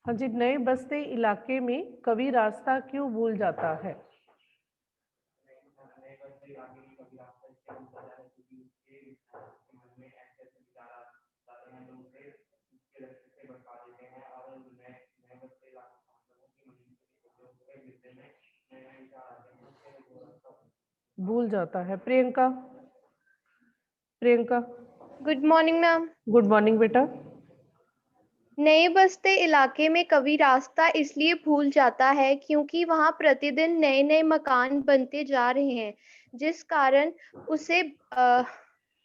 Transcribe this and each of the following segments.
हाँ जी, नए बसते इलाके में कभी रास्ता क्यों भूल जाता है? भूल जाता है। Priyanka? Priyanka? Good morning ma'am. Good morning बेटा। नए बसते इलाके में कवि रास्ता इसलिए भूल जाता है क्योंकि वहां प्रतिदिन नए नए मकान बनते जा रहे हैं, जिस कारण उसे अ,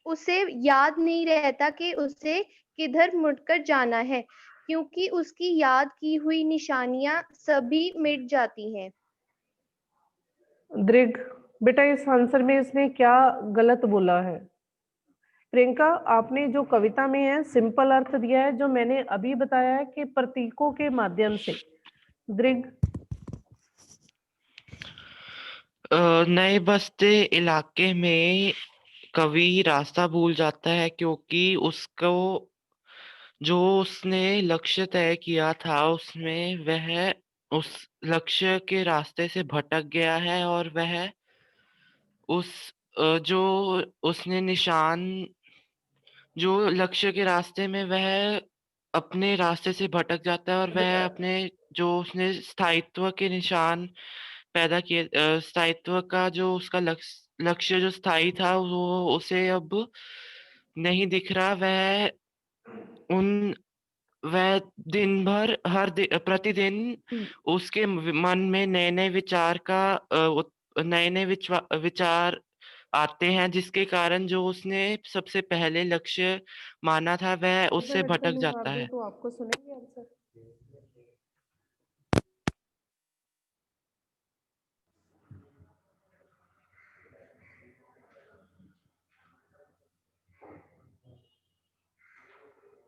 उसे याद नहीं रहता कि उसे किधर मुड़कर जाना है, क्योंकि उसकी याद की हुई निशानियां सभी मिट जाती हैं। दृग? बेटा इस आंसर में इसने क्या गलत बोला है? प्रियंका, आपने जो कविता में है सिंपल अर्थ दिया है, जो मैंने अभी बताया है कि प्रतीकों के माध्यम से। दृग? नए बसते इलाके में कवि रास्ता भूल जाता है क्योंकि उसको जो उसने लक्ष्य तय किया था उसमें वह उस लक्ष्य के रास्ते से भटक गया है और वह उस जो उसने निशान जो लक्ष्य के रास्ते में वह अपने रास्ते से भटक जाता है और वह अपने जो उसने स्थायित्व के निशान पैदा किए स्थायित्व का जो उसका लक्ष्य जो स्थायी था वो उसे अब नहीं दिख रहा। उन वह दिन भर प्रतिदिन उसके मन में नए नए विचार का नए नए विचार आते हैं, जिसके कारण जो उसने सबसे पहले लक्ष्य माना था वह उससे भटक जाता है। तो आपको सुनेंगे आंसर।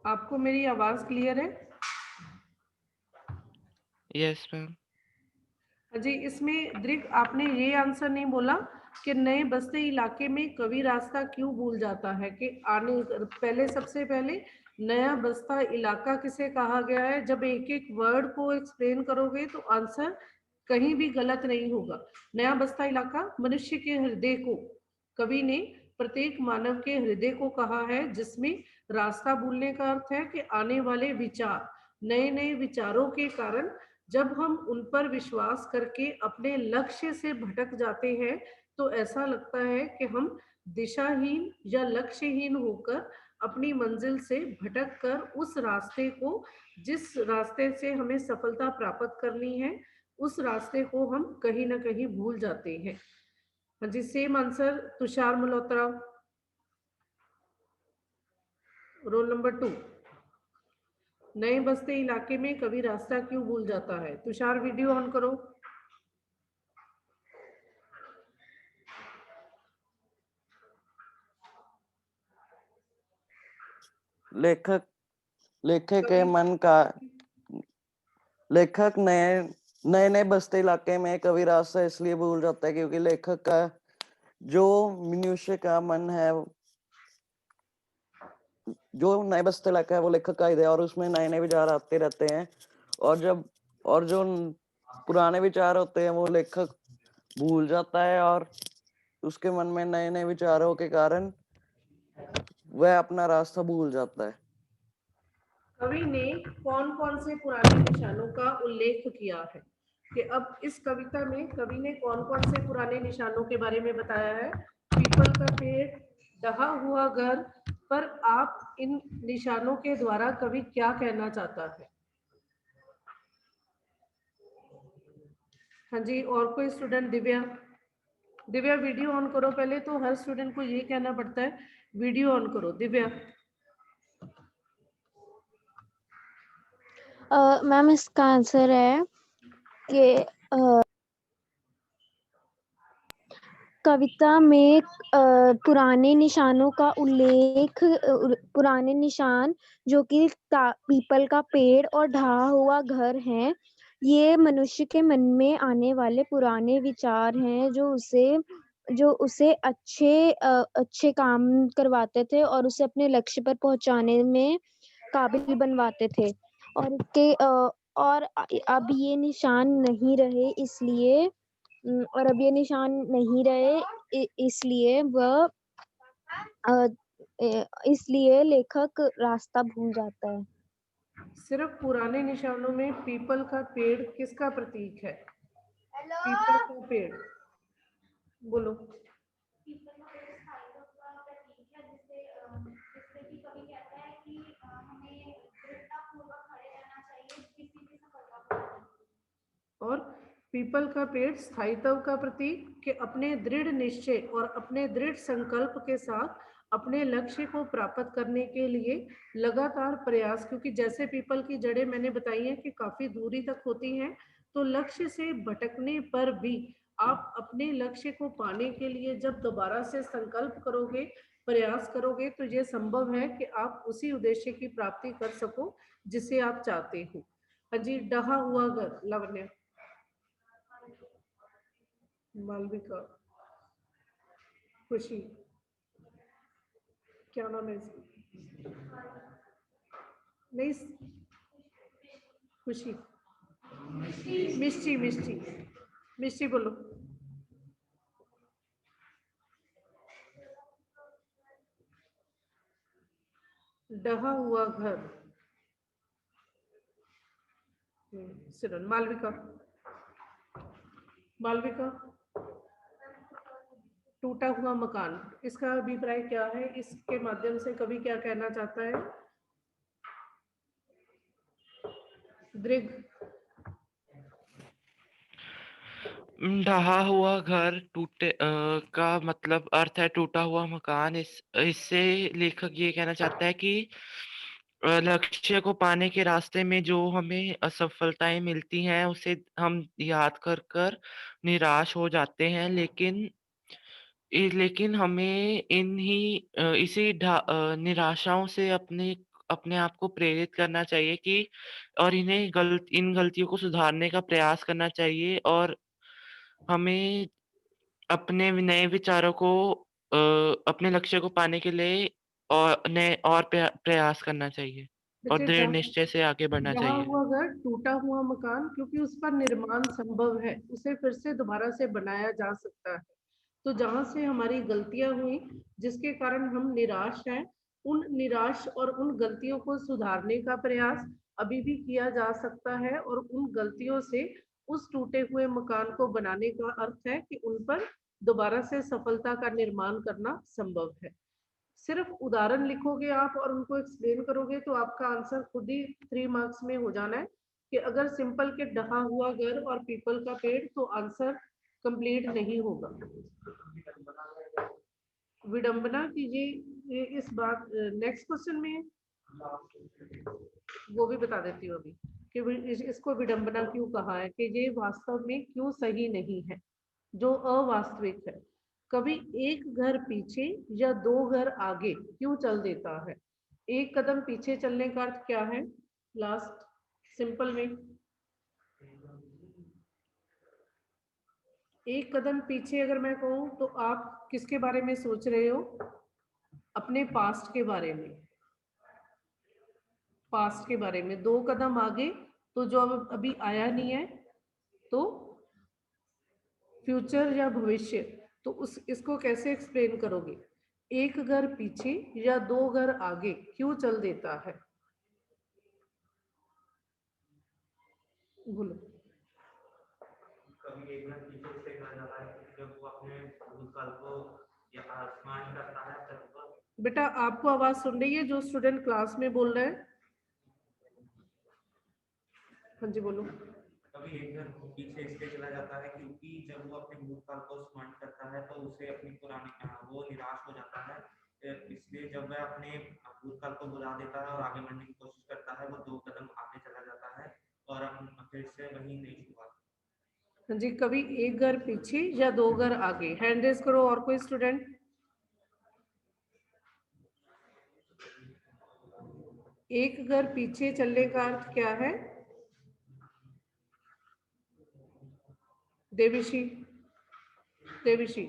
आपको मेरी आवाज क्लियर है? Yes ma'am. जी, इसमें दृक आपने ये आंसर नहीं बोला कि नए बसते इलाके में कवि रास्ता क्यों भूल जाता है। कि आने पहले सबसे पहले नया बसता इलाका किसे कहा गया है? जब एक एक वर्ड को एक्सप्लेन करोगे तो आंसर कहीं भी गलत नहीं होगा। नया बसता इलाका मनुष्य के हृदय को, कवि ने प्रत्येक मानव के हृदय को कहा है, जिसमें रास्ता भूलने का अर्थ है कि आने वाले विचार, नए नए विचारों के कारण जब हम उन पर विश्वास करके अपने लक्ष्य से भटक जाते हैं तो ऐसा लगता है कि हम दिशाहीन या लक्ष्यहीन होकर अपनी मंजिल से भटक कर उस रास्ते को, जिस रास्ते से हमें सफलता प्राप्त करनी है, उस रास्ते को हम कहीं ना कहीं भूल जाते हैं। हाँ जी, same answer Tushar Malhotra, roll number 2। नए बसते इलाके में कभी रास्ता क्यों भूल जाता है? तुषार वीडियो ऑन करो। लेखक लेखक के मन का लेखक नए नए नए बसते इलाके में कवि रास्ता इसलिए भूल जाता है क्योंकि लेखक का जो मनुष्य का मन है, जो नए बसते इलाका है वो लेखक का ही है और उसमें नए नए विचार आते रहते हैं। और जो पुराने विचार होते हैं वो लेखक भूल जाता है और उसके मन में नए नए विचारों के कारण वह अपना रास्ता भूल जाता है। कवि ने कौन कौन से पुराने निशानों का उल्लेख किया है? कि अब इस कविता में कवि ने कौन कौन से पुराने निशानों के बारे में बताया है? पीपल का पेड़, ढहा हुआ घर। पर आप इन निशानों के द्वारा कवि क्या कहना चाहता है? हाँ जी, और कोई student? Divya? Divya video on करो। पहले तो हर स्टूडेंट को ये कहना पड़ता है वीडियो ऑन करो। दिव्या? मैम इसका आंसर है कि कविता में पुराने निशानों का उल्लेख, पुराने निशान जो कि पीपल का पेड़ और ढहा हुआ घर हैं, ये मनुष्य के मन में आने वाले पुराने विचार हैं जो उसे अच्छे काम करवाते थे और उसे अपने लक्ष्य पर पहुंचाने में काबिल बनवाते थे। और और अब ये निशान नहीं रहे इसलिए इसलिए वह इसलिए लेखक रास्ता भूल जाता है। सिर्फ पुराने निशानों में पीपल का पेड़ किसका प्रतीक है? पीपल का पेड़, बोलो। और पीपल का पेड़ स्थायित्व का प्रतीक कि अपने दृढ़ निश्चय और अपने दृढ़ संकल्प के साथ अपने लक्ष्य को प्राप्त करने के लिए लगातार प्रयास, क्योंकि जैसे पीपल की जड़ें मैंने बताई हैं कि काफी दूरी तक होती हैं, तो लक्ष्य से भटकने पर भी आप अपने लक्ष्य को पाने के लिए जब दोबारा से संकल्प करोगे, प्रयास करोगे, तो ये संभव है कि आप उसी उद्देश्य की प्राप्ति कर सको जिसे आप चाहते हो। हाँ जी, डहा हुआ घर, लावण्य। मालविका, खुशी, क्या नाम है इसका? नहीं, खुशी, मिष्टी, मिष्टी, मिष्टी बोलो। डहा हुआ घर, सिरन। मालविका, मालविका, टूटा हुआ मकान, इसका अभिप्राय क्या है? इसके माध्यम से कवि क्या कहना चाहता है? दृग, ढहा हुआ घर का मतलब अर्थ है टूटा हुआ मकान। इससे लेखक ये कहना चाहता है कि लक्ष्य को पाने के रास्ते में जो हमें असफलताएं मिलती हैं उसे हम याद कर कर निराश हो जाते हैं, लेकिन हमें इसी निराशाओं से अपने अपने आप को प्रेरित करना चाहिए कि और इन गलतियों को सुधारने का प्रयास करना चाहिए, और हमें अपने नए विचारों को अपने लक्ष्य को पाने के लिए और नए और प्रयास करना चाहिए और बच्चे, दृढ़ निश्चय से आगे बढ़ना डहा चाहिए। हुआ घर, टूटा हुआ मकान, क्योंकि उस पर निर्माण संभव है, उसे फिर से दोबारा से बनाया जा सकता है। तो जहां से हमारी गलतियां हुई, जिसके कारण हम निराश हैं, उन निराश और उन गलतियों को सुधारने का प्रयास अभी भी किया जा सकता है, और उन गलतियों से उस टूटे हुए मकान को बनाने का अर्थ है कि उन पर दोबारा से सफलता का निर्माण करना संभव है। सिर्फ उदाहरण लिखोगे आप और उनको एक्सप्लेन करोगे तो आपका आंसर खुद ही 3 मार्क्स में हो जाना है। कि अगर सिंपल के डहा हुआ घर और पीपल का पेड़, तो आंसर कंप्लीट नहीं होगा। विडंबना कीजिए, इस बात नेक्स्ट क्वेश्चन में वो भी बता देती हूँ अभी कि इसको विडंबना क्यों कहा है, कि ये वास्तव में क्यों सही नहीं है, जो अवास्तविक है। कभी एक घर पीछे या 2 घर आगे क्यों चल देता है? एक कदम पीछे चलने का अर्थ क्या है? लास्ट सिंपल में, एक कदम पीछे अगर मैं कहूं तो आप किसके बारे में सोच रहे हो? अपने पास्ट के बारे में, पास्ट के बारे में। 2 कदम आगे तो जो अभी आया नहीं है, तो फ्यूचर या भविष्य। तो इसको कैसे एक्सप्लेन करोगे? एक घर पीछे या 2 घर आगे क्यों चल देता है? बोलो। कभी एक घर पीछे से कहा जाता है कि जब वो अपने भूतकाल को या स्मरण करता है तब। बेटा, आपको आवाज सुन रही है जो स्टूडेंट क्लास में बोल रहे हैं? हाँ जी, बोलो। कभी एक घर पीछे इसलिए चला जाता है क्योंकि जब वो अपने भूतकाल को स्मरण करता है तो उसे अपनी पुरानी वो निराश हो जाता है। इसलिए जब वह अपने भूतकाल को भुला देता है और आगे बढ़ने की कोशिश करता है, वो 2 कदम आगे चला जाता है और फिर से वही नई शुरुआत। हाँ जी, कभी एक घर पीछे या 2 घर आगे। हैंड रेज करो और कोई स्टूडेंट। एक घर पीछे चलने का अर्थ क्या है? देविशी, देविशी।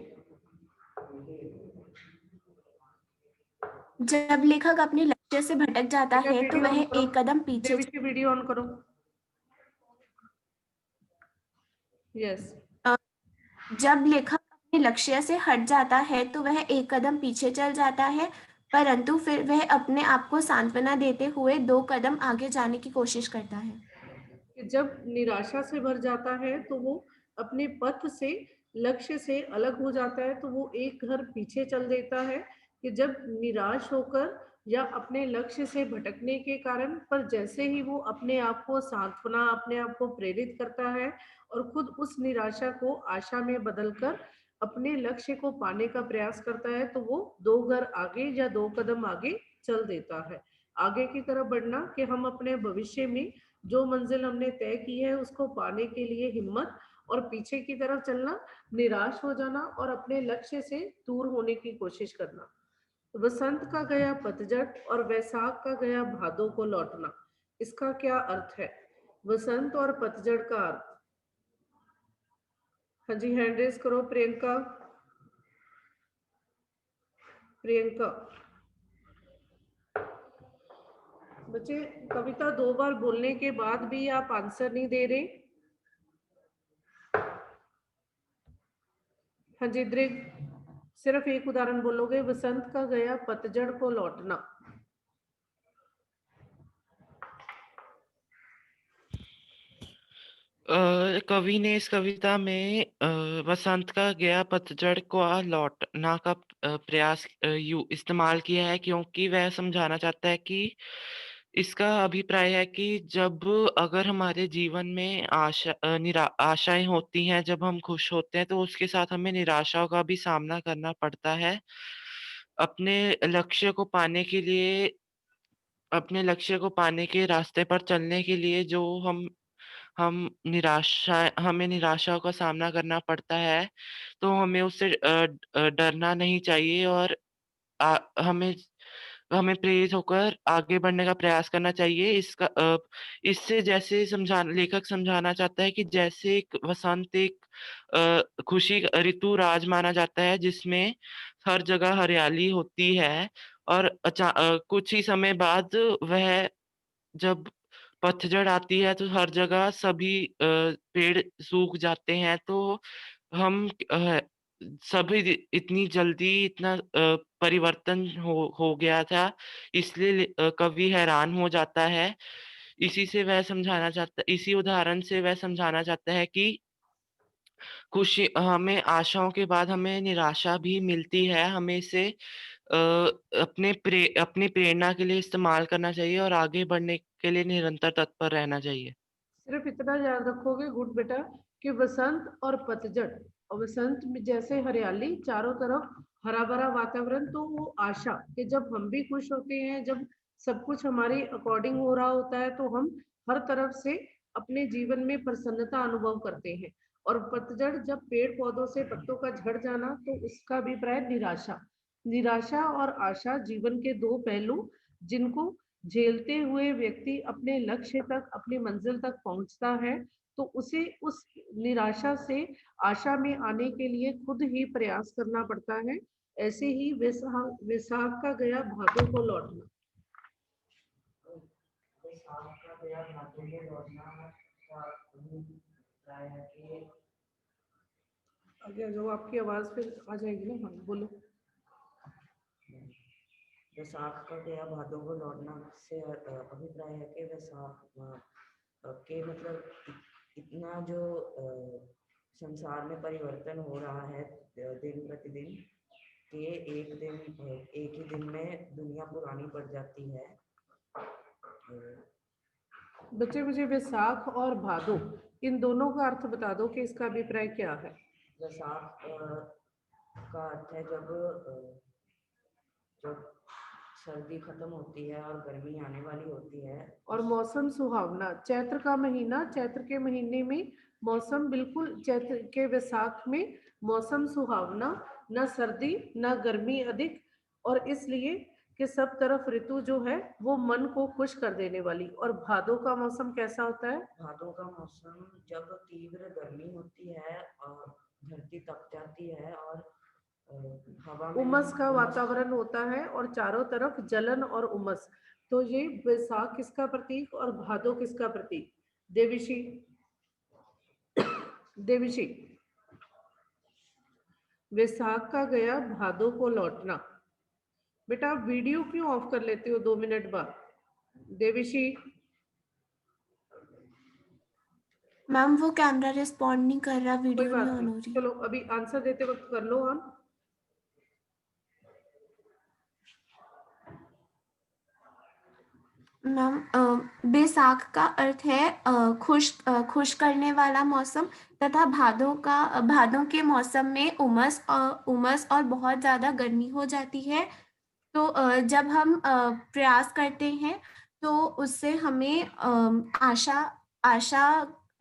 जब लेखक अपने लक्ष्य से भटक जाता है तो वह एक कदम पीछे। देविशी, वीडियो ऑन करो। यस। जब लेखक अपने लक्ष्य से हट जाता है तो वह एक कदम पीछे चल जाता है, परंतु फिर वह अपने आप को सांत्वना देते हुए 2 कदम आगे जाने की कोशिश करता है। कि जब निराशा से भर जाता है तो वो अपने पथ से, लक्ष्य से अलग हो जाता है, तो वो एक घर पीछे चल देता है। कि जब निराश होकर या अपने लक्ष्य से भटकने के कारण, पर जैसे ही वो अपने आप को सांत्वना, अपने आप को प्रेरित करता है और खुद उस निराशा को आशा में बदलकर अपने लक्ष्य को पाने का प्रयास करता है, तो वो 2 घर आगे या 2 कदम आगे चल देता है। आगे की तरफ बढ़ना कि हम अपने भविष्य में जो मंजिल हमने तय की है उसको पाने के लिए हिम्मत, और पीछे की तरफ चलना, निराश हो जाना और अपने लक्ष्य से दूर होने की कोशिश करना। वसंत का गया पतझड़ और वैशाख का गया भादों को लौटना, इसका क्या अर्थ है? वसंत और पतझड़ का अर्थ। हाँ जी, हैंड रेज करो प्रियंका। प्रियंका। बच्चे, कविता 2 बार बोलने के बाद भी आप आंसर नहीं दे रहे। हाँ जी दृग, सिर्फ एक उदाहरण बोलोगे। वसंत का गया पतझड़ को लौटना। कवि ने इस कविता में वसंत का गया पतझड़ को लौटना का प्रयास इस्तेमाल किया है, क्योंकि वह समझाना चाहता है कि इसका अभिप्राय है कि जब अगर हमारे जीवन में आशाएं होती हैं, जब हम खुश होते हैं, तो उसके साथ हमें निराशाओं का भी सामना करना पड़ता है। अपने लक्ष्य को पाने के लिए अपने लक्ष्य को पाने के रास्ते पर चलने के लिए जो हमें निराशाओं का सामना करना पड़ता है, तो हमें उससे डरना नहीं चाहिए और आ, हमें हमें प्रेरित होकर आगे बढ़ने का प्रयास करना चाहिए। इससे जैसे लेखक समझाना चाहता है कि जैसे एक वसंत एक खुशी का ऋतु राज माना जाता है, जिसमें हर जगह हरियाली होती है और कुछ ही समय बाद वह जब पतझड़ आती है तो हर जगह सभी पेड़ सूख जाते हैं, तो हम सभी इतनी जल्दी इतना परिवर्तन हो गया था, इसलिए कवि हैरान हो जाता है। इसी उदाहरण से वह समझाना चाहता है कि खुशी हमें आशाओं के बाद हमें निराशा भी मिलती है, हमें इसे अपनी प्रेरणा के लिए इस्तेमाल करना चाहिए और आगे बढ़ने के लिए निरंतर तत्पर रहना चाहिए। सिर्फ इतना याद रखोगे गुड बेटा कि वसंत और पतझड़, और वसंत में जैसे हरियाली, चारों तरफ हरा भरा वातावरण, तो वो आशा कि जब हम भी खुश होते हैं, जब सब कुछ हमारे अकॉर्डिंग हो रहा होता है, तो हम हर तरफ से अपने जीवन में प्रसन्नता अनुभव करते हैं। और पतझड़, जब पेड़ पौधों से पत्तों का झड़ जाना, तो उसका अभिप्राय निराशा। निराशा और आशा जीवन के 2 पहलू, जिनको झेलते हुए व्यक्ति अपने लक्ष्य तक, अपनी मंजिल तक पहुंचता है, तो उसे उस निराशा से आशा में आने के लिए खुद ही प्रयास करना पड़ता है। ऐसे ही वैशाख का गया भादों को लौटना। वैशाख का गया भादों को लौटना का अभिप्राय है कि आगे जो आपकी आवाज फिर आ जाएगी ना। हाँ बोलो। वैशाख का गया भादों को लौटना से अभिप्राय है कि वैशाख के मतलब इतना जो संसार में परिवर्तन हो रहा है दिन प्रतिदिन, कि एक ही दिन में दुनिया पुरानी पड़ जाती है। बच्चे, मुझे वैशाख और भादों, इन दोनों का अर्थ बता दो कि इसका अभिप्राय क्या है। वैशाख का अर्थ है जब सर्दी खत्म होती है और गर्मी आने वाली होती है, और मौसम सुहावना। चैत्र का महीना, चैत्र के महीने में मौसम बिल्कुल, चैत्र के वैशाख में मौसम सुहावना, न सर्दी न गर्मी अधिक, और इसलिए कि सब तरफ ऋतु जो है वो मन को खुश कर देने वाली। और भादों का मौसम कैसा होता है? भादों का मौसम जब तीव्र गर्मी होती है और धरती तप जाती है और हवा में उमस का वातावरण होता है और चारों तरफ जलन और उमस। तो ये वैशाख किसका प्रतीक और भादों किसका प्रतीक? देविशी। देविशी, वैसाख का गया भादों को लौटना। बेटा आप वीडियो क्यों ऑफ कर लेते हो 2 मिनट बाद? देविशी, मैम वो कैमरा रिस्पॉन्ड नहीं कर रहा, कोई वीडियो बात नहीं ऑन हो नहीं, रही। चलो अभी आंसर देते वक्त कर लो ऑन। मैम बैसाख का अर्थ है खुश करने वाला मौसम, तथा भादों के मौसम में उमस और बहुत ज़्यादा गर्मी हो जाती है। तो जब हम प्रयास करते हैं तो उससे हमें आशा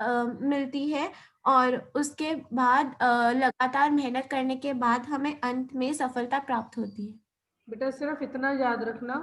मिलती है, और उसके बाद लगातार मेहनत करने के बाद हमें अंत में सफलता प्राप्त होती है। बेटा सिर्फ इतना याद रखना,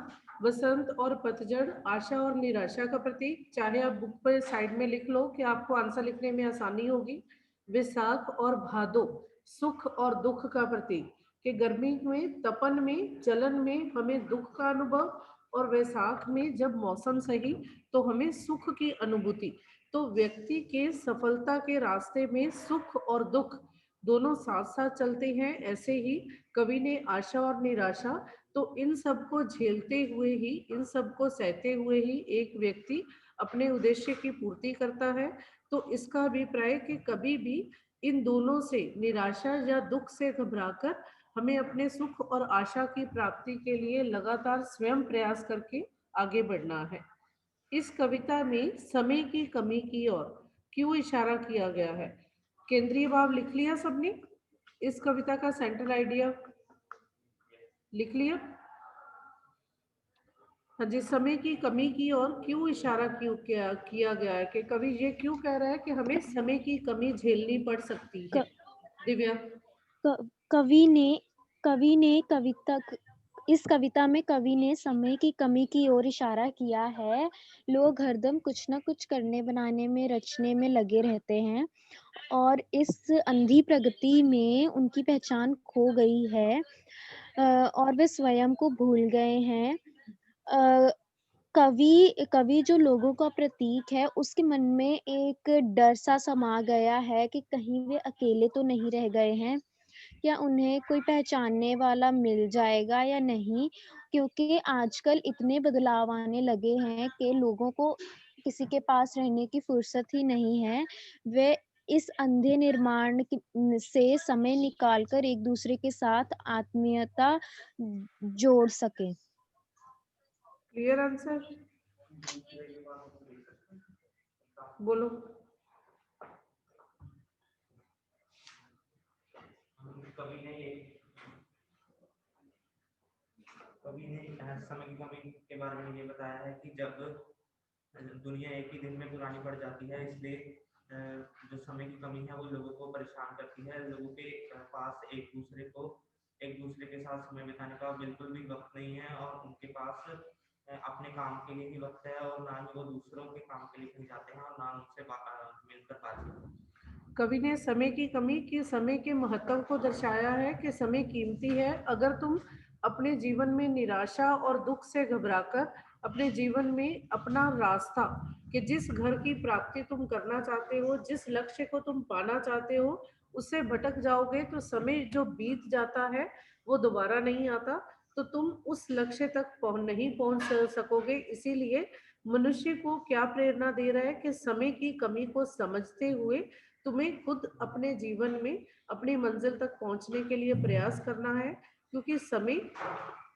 वसंत और पतझड़ आशा और निराशा का प्रतीक। चाहे आप बुक पर साइड में लिख लो कि आपको आंसर लिखने में आसानी होगी। वैसाख और भादो सुख और दुख का प्रतीक, कि गर्मी में, तपन में, जलन में हमें दुख का अनुभव, और वैसाख में जब मौसम सही तो हमें सुख की अनुभूति। तो व्यक्ति के सफलता के रास्ते में सुख और दुख दोनों साथ साथ चलते हैं। ऐसे ही कवि ने आशा और निराशा, तो इन सबको झेलते हुए ही, इन सबको सहते हुए ही एक व्यक्ति अपने उद्देश्य की पूर्ति करता है। तो इसका अभिप्राय कि कभी भी इन दोनों से, निराशा या दुख से घबराकर हमें अपने सुख और आशा की प्राप्ति के लिए लगातार स्वयं प्रयास करके आगे बढ़ना है। इस कविता में समय की कमी की ओर क्यों इशारा किया गया है? केंद्रीय भाव लिख लिया सबने? इस कविता का सेंट्रल आइडिया लिख लिया? हाँ जी, समय की कमी की ओर क्यों इशारा किया गया है, कि कवि ये क्यों कह रहा है कि हमें समय की कमी झेलनी पड़ सकती है? दिव्या, कवि ने इस कविता में कवि ने समय की कमी की ओर इशारा किया है। लोग हरदम कुछ ना कुछ करने बनाने में, रचने में लगे रहते हैं, और इस अंधी प्रगति में उनकी पहचान खो गई है, और वे स्वयं को भूल गए हैं। कवि जो लोगों का प्रतीक है, उसके मन में एक डर सा समा गया है कि कहीं वे अकेले तो नहीं रह गए हैं, क्या उन्हें कोई पहचानने वाला मिल जाएगा या नहीं, क्योंकि आजकल इतने बदलाव आने लगे हैं कि लोगों को किसी के पास रहने की फुर्सत ही नहीं है। वे इस अंधे निर्माण से समय निकालकर एक दूसरे के साथ आत्मीयता जोड़ सके। क्लियर आंसर बोलो। कवि ने समय की कमी के बारे में ये बताया है कि जब दुनिया एक ही दिन में पुरानी पड़ जाती है, इसलिए जो समय की कमी है वो लोगों को परेशान करती है। लोगों के पास एक दूसरे के साथ समय बिताने का बिल्कुल भी वक्त नहीं है, और उनके पास अपने काम के लिए ही वक्त है, और ना ही वो दूसरों के काम के लिए कहीं जाते हैं, और ना उनसे मिलकर बातचीत। कवि ने समय की कमी की, समय के महत्व को दर्शाया है कि समय कीमती है। अगर तुम अपने जीवन में निराशा और दुख से घबराकर अपने जीवन में अपना रास्ता, कि जिस घर की प्राप्ति तुम करना चाहते हो, जिस लक्ष्य को तुम पाना चाहते हो, उससे भटक जाओगे तो समय जो बीत जाता है वो दोबारा नहीं आता, तो तुम उस लक्ष्य तक नहीं पहुंच सकोगे। इसीलिए मनुष्य को क्या प्रेरणा दे रहा है कि समय की कमी को समझते हुए तुम्हें खुद अपने जीवन में अपनी मंजिल तक पहुंचने के लिए प्रयास करना है, क्योंकि समय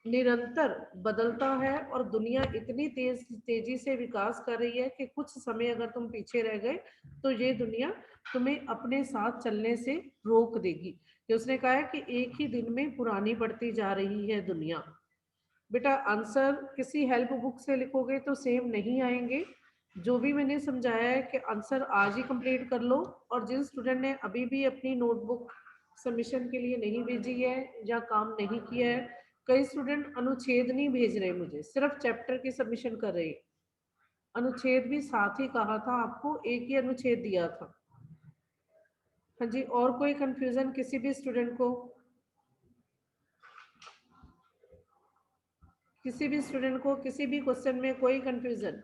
निरंतर बदलता है और दुनिया इतनी तेजी से विकास कर रही है कि कुछ समय अगर तुम पीछे रह गए तो ये दुनिया तुम्हें अपने साथ चलने से रोक देगी। कि उसने कहा है कि एक ही दिन में पुरानी पड़ती जा रही है दुनिया। बेटा आंसर किसी हेल्प बुक से लिखोगे तो सेम नहीं आएंगे। जो भी मैंने समझाया है कि आंसर आज ही कंप्लीट कर लो, और जिन स्टूडेंट ने अभी भी अपनी नोटबुक सबमिशन के लिए नहीं भेजी है या काम नहीं किया है, कई स्टूडेंट अनुच्छेद नहीं भेज रहे, मुझे सिर्फ चैप्टर की सबमिशन कर रहे। अनुच्छेद भी साथ ही कहा था आपको, एक ही अनुच्छेद दिया था। हाँ जी, और कोई कंफ्यूजन किसी भी स्टूडेंट को? किसी भी स्टूडेंट को किसी भी क्वेश्चन में कोई कंफ्यूजन?